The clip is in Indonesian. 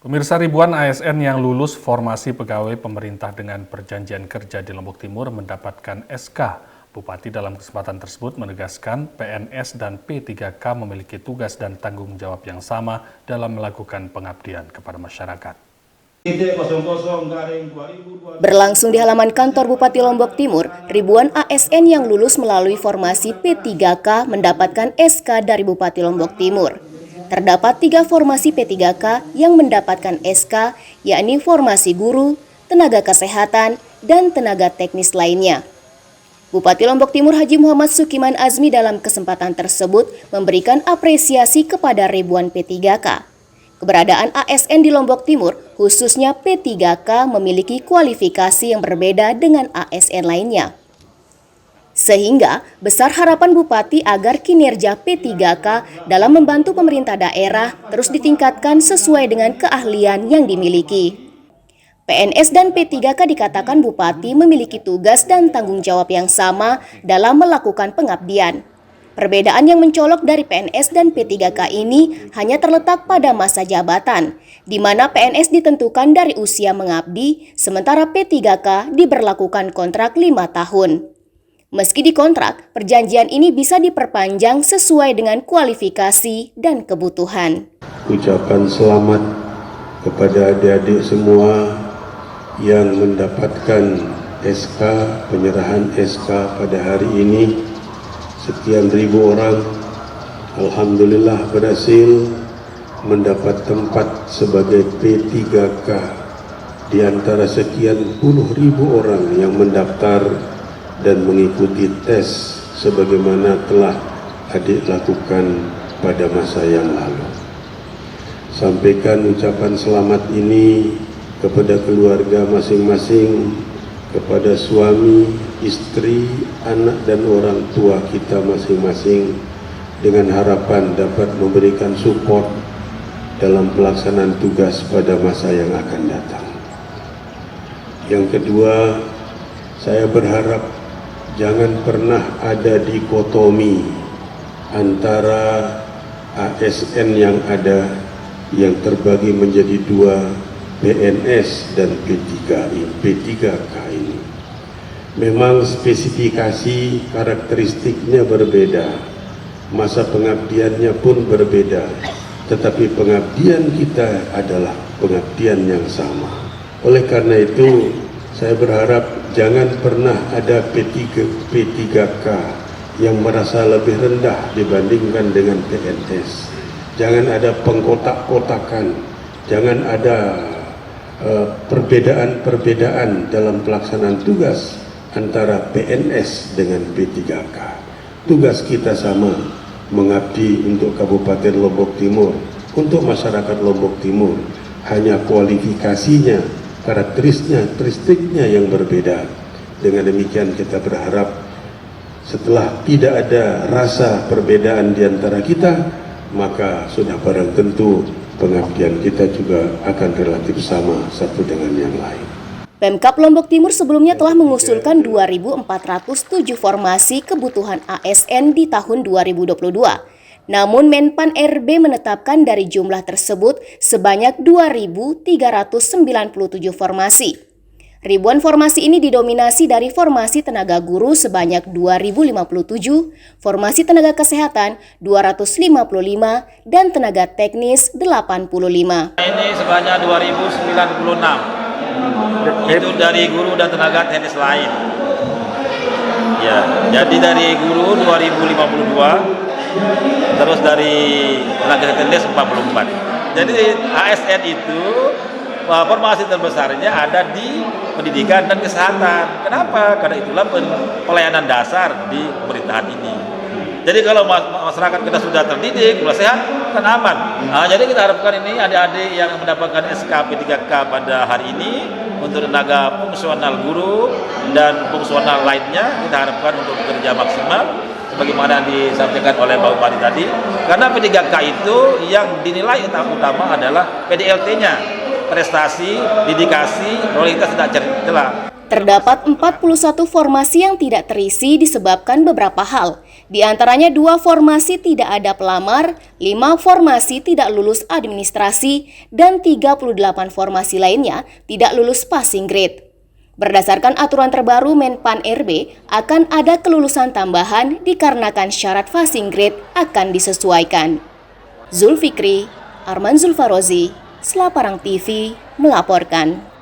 Pemirsa, ribuan ASN yang lulus formasi pegawai pemerintah dengan perjanjian kerja di Lombok Timur mendapatkan SK. Bupati dalam kesempatan tersebut menegaskan PNS dan P3K memiliki tugas dan tanggung jawab yang sama dalam melakukan pengabdian kepada masyarakat. Berlangsung di halaman kantor Bupati Lombok Timur, ribuan ASN yang lulus melalui formasi P3K mendapatkan SK dari Bupati Lombok Timur. Terdapat 3 formasi P3K yang mendapatkan SK, yakni formasi guru, tenaga kesehatan, dan tenaga teknis lainnya. Bupati Lombok Timur Haji Muhammad Sukiman Azmi dalam kesempatan tersebut memberikan apresiasi kepada ribuan P3K. Keberadaan ASN di Lombok Timur, khususnya P3K, memiliki kualifikasi yang berbeda dengan ASN lainnya. Sehingga besar harapan Bupati agar kinerja P3K dalam membantu pemerintah daerah terus ditingkatkan sesuai dengan keahlian yang dimiliki. PNS dan P3K dikatakan Bupati memiliki tugas dan tanggung jawab yang sama dalam melakukan pengabdian. Perbedaan yang mencolok dari PNS dan P3K ini hanya terletak pada masa jabatan, di mana PNS ditentukan dari usia mengabdi, sementara P3K diberlakukan kontrak 5 tahun. Meski dikontrak, perjanjian ini bisa diperpanjang sesuai dengan kualifikasi dan kebutuhan. Ucapan selamat kepada adik-adik semua yang mendapatkan SK, penyerahan SK pada hari ini. Sekian ribu orang, alhamdulillah berhasil mendapat tempat sebagai P3K di antara sekian puluh ribu orang yang mendaftar dan mengikuti tes sebagaimana telah adik lakukan pada masa yang lalu. Sampaikan ucapan selamat ini kepada keluarga masing-masing, kepada suami, istri, anak dan orang tua kita masing-masing, dengan harapan dapat memberikan support dalam pelaksanaan tugas pada masa yang akan datang. Yang kedua, saya berharap jangan pernah ada dikotomi antara ASN yang ada yang terbagi menjadi 2, PNS dan P3K ini. Memang spesifikasi karakteristiknya berbeda, masa pengabdiannya pun berbeda, tetapi pengabdian kita adalah pengabdian yang sama. Oleh karena itu, saya berharap jangan pernah ada P3K yang merasa lebih rendah dibandingkan dengan PNS. Jangan ada pengkotak-kotakan, jangan ada perbedaan-perbedaan dalam pelaksanaan tugas antara PNS dengan P3K. Tugas kita sama, mengabdi untuk Kabupaten Lombok Timur, untuk masyarakat Lombok Timur. Hanya kualifikasinya, karakteristiknya yang berbeda. Dengan demikian kita berharap setelah tidak ada rasa perbedaan di antara kita, maka sudah barang tentu pengabdian kita juga akan relatif sama satu dengan yang lain. Pemkab Lombok Timur sebelumnya telah mengusulkan 2.407 formasi kebutuhan ASN di tahun 2022. Namun Menpan RB menetapkan dari jumlah tersebut sebanyak 2.397 formasi. Ribuan formasi ini didominasi dari formasi tenaga guru sebanyak 2.057, formasi tenaga kesehatan 255, dan tenaga teknis 85. Ini sebanyak 2.096. Itu dari guru dan tenaga teknis lain. Ya, jadi dari guru 2.052, terus dari tenaga teknis 44. Jadi ASN itu formasi terbesarnya ada di pendidikan dan kesehatan. Kenapa? Karena itulah pelayanan dasar di pemerintahan ini. Jadi kalau masyarakat kita sudah terdidik, sudah sehat, kan aman. Jadi kita harapkan ini adik-adik yang mendapatkan SK P3K pada hari ini untuk tenaga fungsional guru dan fungsional lainnya, kita harapkan untuk bekerja maksimal sebagaimana disampaikan oleh Pak Bupati tadi. Karena P3K itu yang dinilai utama adalah PDLT-nya, prestasi, dedikasi, loyalitas tidak celah. Terdapat 41 formasi yang tidak terisi disebabkan beberapa hal. Di antaranya 2 formasi tidak ada pelamar, 5 formasi tidak lulus administrasi, dan 38 formasi lainnya tidak lulus passing grade. Berdasarkan aturan terbaru Menpan RB, akan ada kelulusan tambahan dikarenakan syarat passing grade akan disesuaikan. Zulfikri, Arman Zulfarozi, Selaparang TV melaporkan.